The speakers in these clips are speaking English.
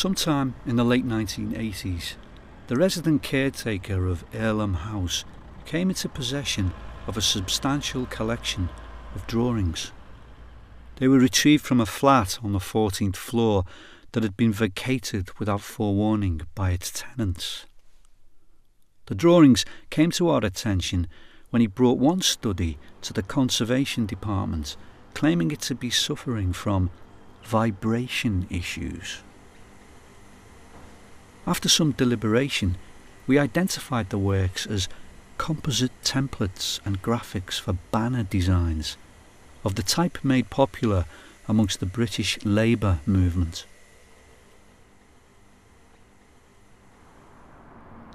Sometime in the late 1980s, the resident caretaker of Irlam House came into possession of a substantial collection of drawings. They were retrieved from a flat on the 14th floor that had been vacated without forewarning by its tenants. The drawings came to our attention when he brought one study to the conservation department, claiming it to be suffering from vibration issues. After some deliberation, we identified the works as composite templates and graphics for banner designs, of the type made popular amongst the British Labour movement.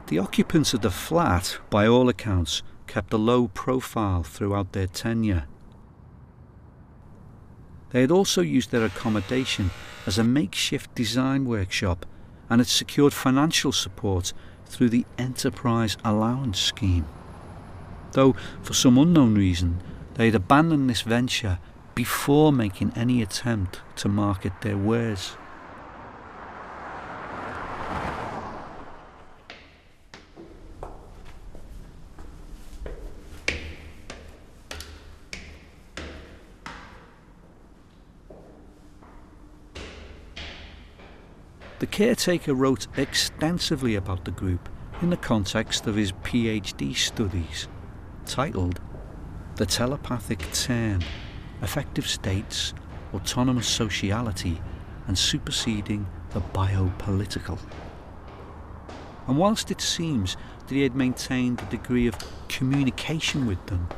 The occupants of the flat, by all accounts, kept a low profile throughout their tenure. They had also used their accommodation as a makeshift design workshop and had secured financial support through the Enterprise Allowance Scheme, though for some unknown reason they had abandoned this venture before making any attempt to market their wares. The caretaker wrote extensively about the group in the context of his PhD studies, titled The Telepathic Turn, Affective States, Autonomous Sociality and Superseding the Biopolitical. And whilst it seems that he had maintained a degree of communication with them,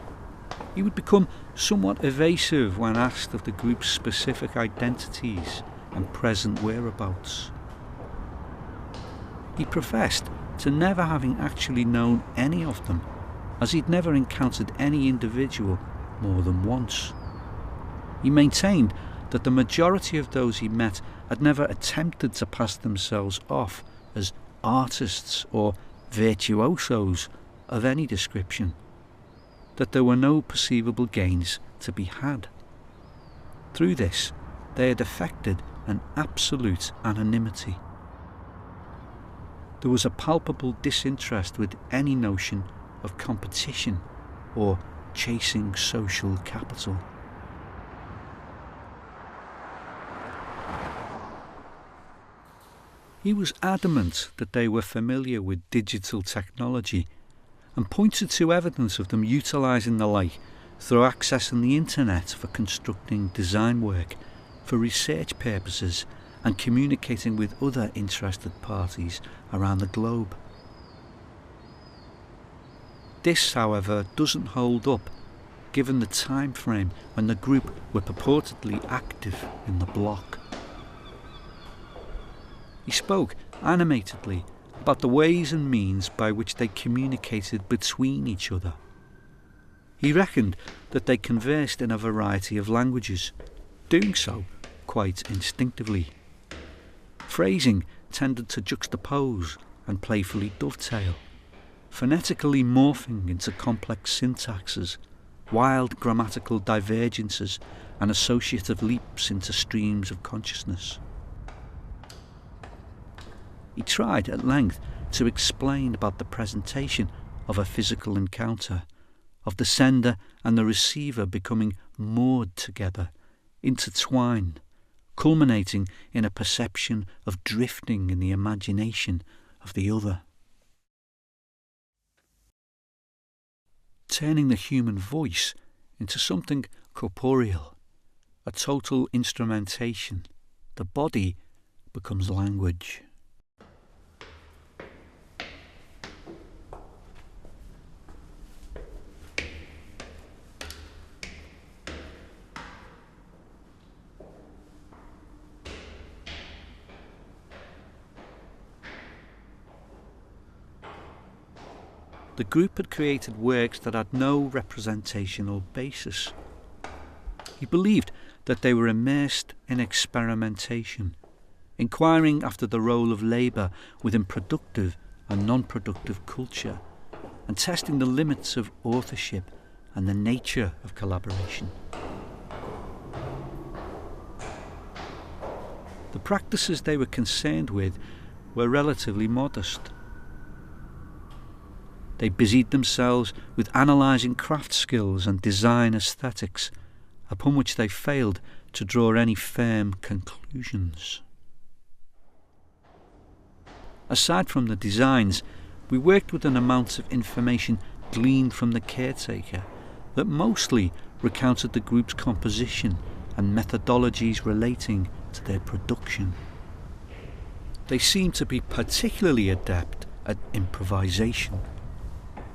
he would become somewhat evasive when asked of the group's specific identities and present whereabouts. He professed to never having actually known any of them, as he'd never encountered any individual more than once. He maintained that the majority of those he met had never attempted to pass themselves off as artists or virtuosos of any description, that there were no perceivable gains to be had. Through this, they had effected an absolute anonymity. There was a palpable disinterest with any notion of competition or chasing social capital. He was adamant that they were familiar with digital technology and pointed to evidence of them utilising the like through accessing the internet for constructing design work, for research purposes and communicating with other interested parties around the globe. This, however, doesn't hold up given the time frame when the group were purportedly active in the block. He spoke animatedly about the ways and means by which they communicated between each other. He reckoned that they conversed in a variety of languages, doing so quite instinctively. Phrasing tended to juxtapose and playfully dovetail, phonetically morphing into complex syntaxes, wild grammatical divergences and associative leaps into streams of consciousness. He tried at length to explain about the presentation of a physical encounter, of the sender and the receiver becoming moored together, intertwined, culminating in a perception of drifting in the imagination of the other. Turning the human voice into something corporeal, a total instrumentation, the body becomes language. The group had created works that had no representational basis. He believed that they were immersed in experimentation, inquiring after the role of labour within productive and non-productive culture, and testing the limits of authorship and the nature of collaboration. The practices they were concerned with were relatively modest. They busied themselves with analysing craft skills and design aesthetics, upon which they failed to draw any firm conclusions. Aside from the designs, we worked with an amount of information gleaned from the caretaker that mostly recounted the group's composition and methodologies relating to their production. They seemed to be particularly adept at improvisation.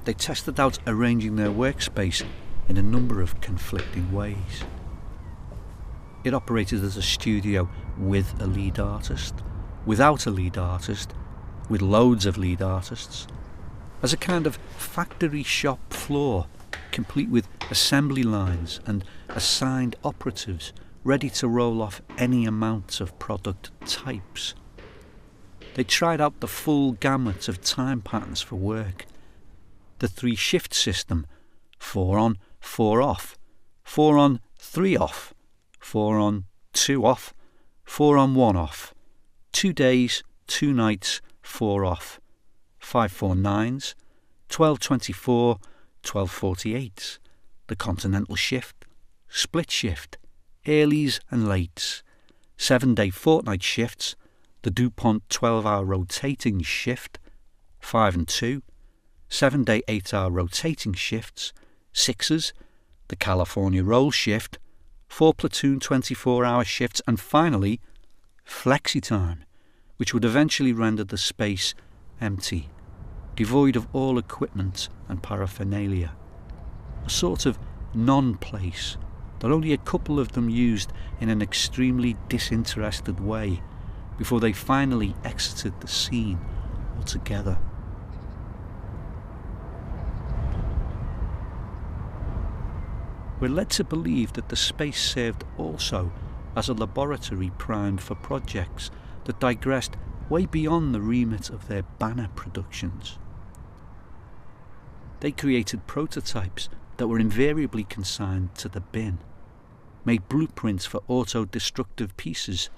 They tested out arranging their workspace in a number of conflicting ways. It operated as a studio with a lead artist, without a lead artist, with loads of lead artists, as a kind of factory shop floor, complete with assembly lines and assigned operatives ready to roll off any amount of product types. They tried out the full gamut of time patterns for work. The 3-shift system, 4 on, 4 off, 4 on, 3 off, 4 on, 2 off, 4 on, 1 off, 2 days, 2 nights, 4 off, 5/4/9s, 12/24, 12/48s, the continental shift, split shift, earlies and lates, 7-day fortnight shifts, the DuPont 12-hour rotating shift, 5 and 2, 7-day 8-hour rotating shifts, 6s, the California roll shift, 4 platoon 24-hour shifts, and finally, flexi time, which would eventually render the space empty, devoid of all equipment and paraphernalia. A sort of non-place that only a couple of them used in an extremely disinterested way before they finally exited the scene altogether. We're led to believe that the space served also as a laboratory primed for projects that digressed way beyond the remit of their banner productions. They created prototypes that were invariably consigned to the bin, made blueprints for auto-destructive pieces,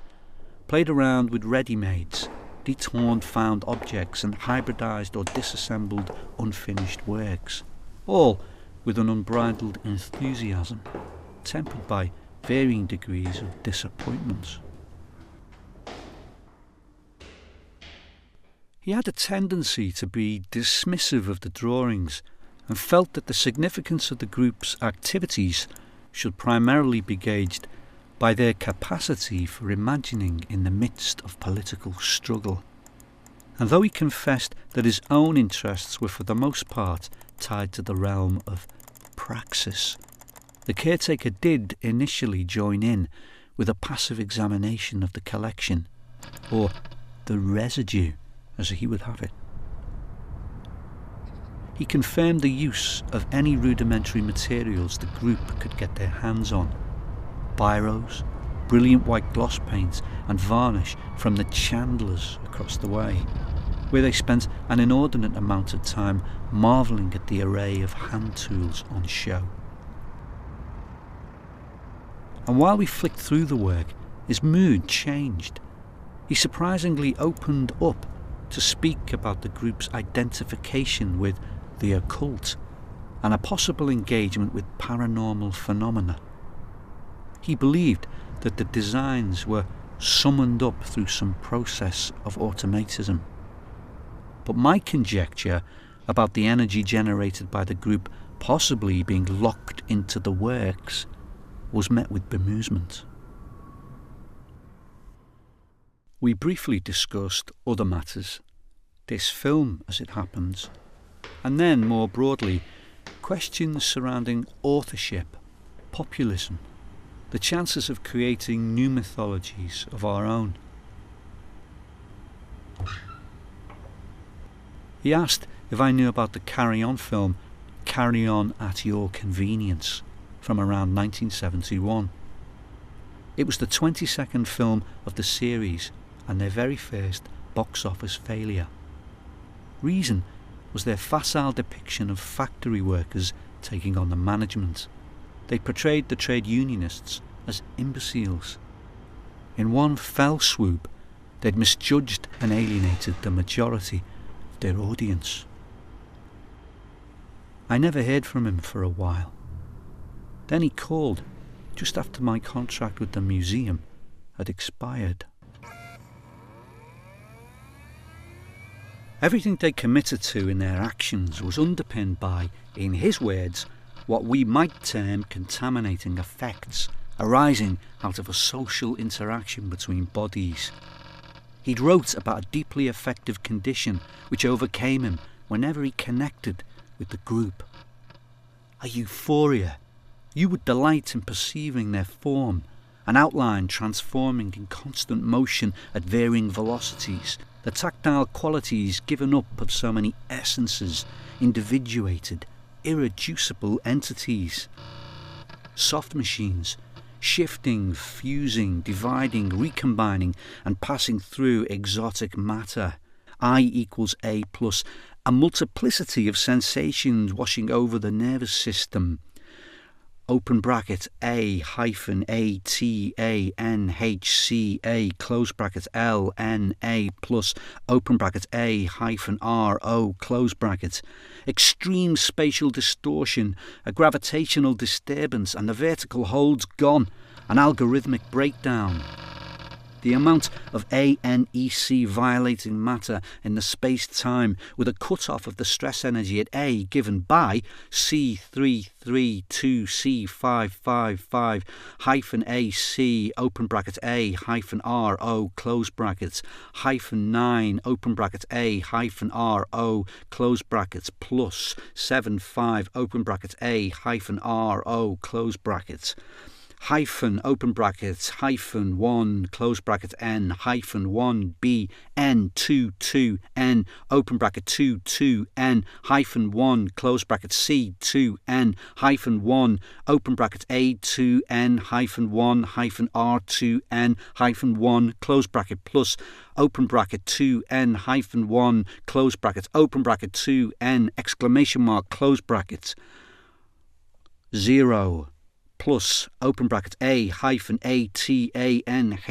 played around with ready-mades, detorned found objects and hybridized or disassembled unfinished works, all with an unbridled enthusiasm, tempered by varying degrees of disappointment. He had a tendency to be dismissive of the drawings and felt that the significance of the group's activities should primarily be gauged by their capacity for imagining in the midst of political struggle. And though he confessed that his own interests were for the most part tied to the realm of praxis, the caretaker did initially join in with a passive examination of the collection, or the residue, as he would have it. He confirmed the use of any rudimentary materials the group could get their hands on: biros, brilliant white gloss paints and varnish from the chandlers across the way, where they spent an inordinate amount of time marvelling at the array of hand tools on show. And while we flicked through the work, his mood changed. He surprisingly opened up to speak about the group's identification with the occult and a possible engagement with paranormal phenomena. He believed that the designs were summoned up through some process of automatism. But my conjecture about the energy generated by the group possibly being locked into the works was met with bemusement. We briefly discussed other matters, this film as it happens, and then more broadly questions surrounding authorship, populism, the chances of creating new mythologies of our own. He asked if I knew about the Carry On film Carry On at Your Convenience from around 1971. It was the 22nd film of the series and their very first box office failure. Reason was their facile depiction of factory workers taking on the management. They portrayed the trade unionists as imbeciles. In one fell swoop, they'd misjudged and alienated the majority of their audience. I never heard from him for a while. Then he called, just after my contract with the museum had expired. Everything they committed to in their actions was underpinned by, in his words, what we might term contaminating effects arising out of a social interaction between bodies. He'd wrote about a deeply affective condition which overcame him whenever he connected with the group. A euphoria. You would delight in perceiving their form, an outline transforming in constant motion at varying velocities, the tactile qualities given up of so many essences, individuated, irreducible entities. Soft machines, shifting, fusing, dividing, recombining, and passing through exotic matter. I equals A plus, a multiplicity of sensations washing over the nervous system. Open bracket A hyphen A T A N H C A close bracket L N A plus open bracket A hyphen R O close bracket. Extreme spatial distortion, a gravitational disturbance, and the vertical hold's gone, an algorithmic breakdown. The amount of ANEC violating matter in the space-time with a cut-off of the stress energy at A given by C332C555 hyphen AC open bracket A hyphen RO close brackets hyphen 9 open bracket A hyphen RO close brackets plus 75 open bracket A hyphen RO close brackets hyphen open brackets hyphen 1 close bracket N hyphen 1 B N 2 N open bracket 2 N hyphen 1 close bracket C 2 N hyphen 1 open bracket A 2 N hyphen 1 hyphen R 2 N hyphen 1 close bracket plus open bracket 2 N hyphen 1 close bracket open bracket 2 N exclamation mark close brackets 0 plus open bracket A hyphen ATANHC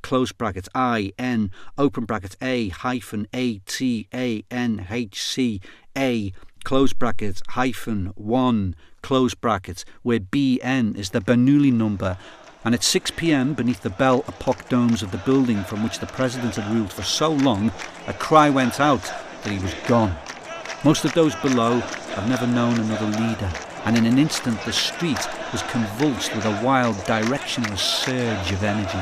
close bracket IN open bracket A hyphen ATANHC close bracket hyphen 1 close bracket, where BN is the Bernoulli number, and at 6 p.m. beneath the bell epoch domes of the building from which the president had ruled for so long, a cry went out that he was gone. Most of those below have never known another leader, and in an instant the street was convulsed with a wild, directionless surge of energy.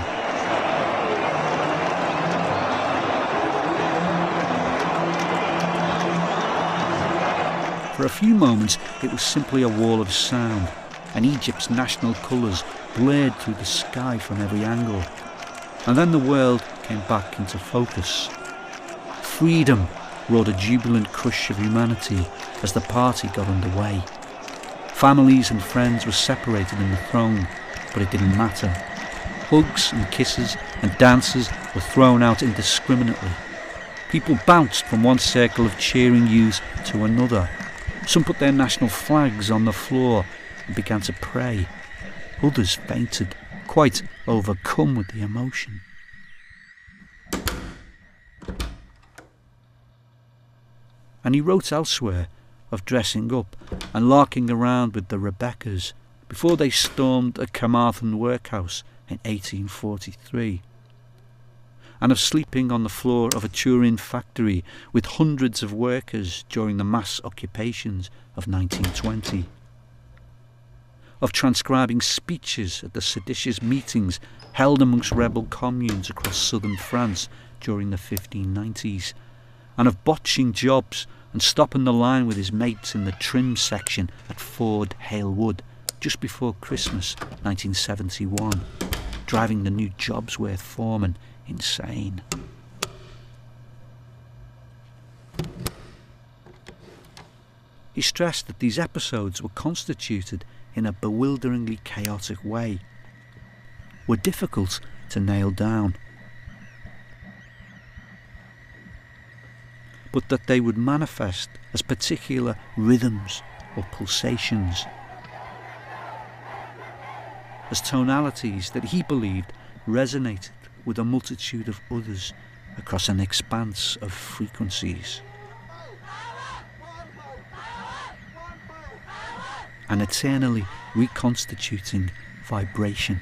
For a few moments it was simply a wall of sound, and Egypt's national colours blurred through the sky from every angle. And then the world came back into focus. Freedom roared a jubilant crush of humanity as the party got underway. Families and friends were separated in the throng, but it didn't matter. Hugs and kisses and dances were thrown out indiscriminately. People bounced from one circle of cheering youth to another. Some put their national flags on the floor and began to pray. Others fainted, quite overcome with the emotion. And he wrote elsewhere of dressing up and larking around with the Rebeccas before they stormed a Carmarthen workhouse in 1843, and of sleeping on the floor of a Turin factory with hundreds of workers during the mass occupations of 1920, of transcribing speeches at the seditious meetings held amongst rebel communes across southern France during the 1590s, and of botching jobs and stopping the line with his mates in the trim section at Ford Hale Wood just before Christmas 1971, driving the new Jobsworth foreman insane. He stressed that these episodes were constituted in a bewilderingly chaotic way, were difficult to nail down, but that they would manifest as particular rhythms or pulsations, as tonalities that he believed resonated with a multitude of others across an expanse of frequencies. An eternally reconstituting vibration.